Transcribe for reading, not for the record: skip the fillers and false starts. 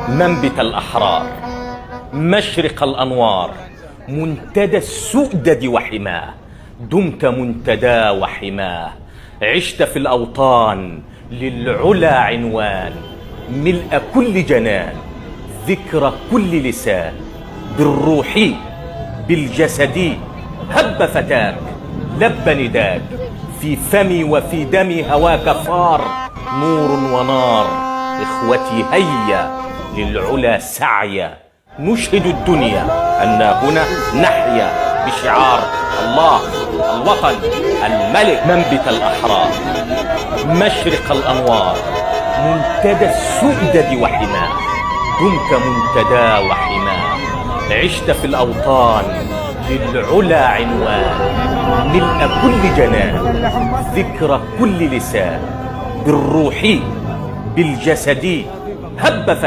منبت الأحرار، مشرق الأنوار، منتدى السؤدد وحماه، دمت منتدى وحماه. عشت في الأوطان للعلا عنوان، ملء كل جنان، ذكرى كل لسان. بالروح بالجسد هب فتاك، لب نداك، في فمي وفي دمي هواك فار، نور ونار. إخوتي هيا للعلا سعيا، نشهد الدنيا أننا هنا نحيا بشعار الله، الوطن، الملك. منبت الأحرار، مشرق الأنوار، منتدى السؤدد وحماه، دمت منتدى وحماه. عشت في الأوطان للعلا عنوان، ملء كل جنان، ذكرى كل لسان. بالروح بالجسد هب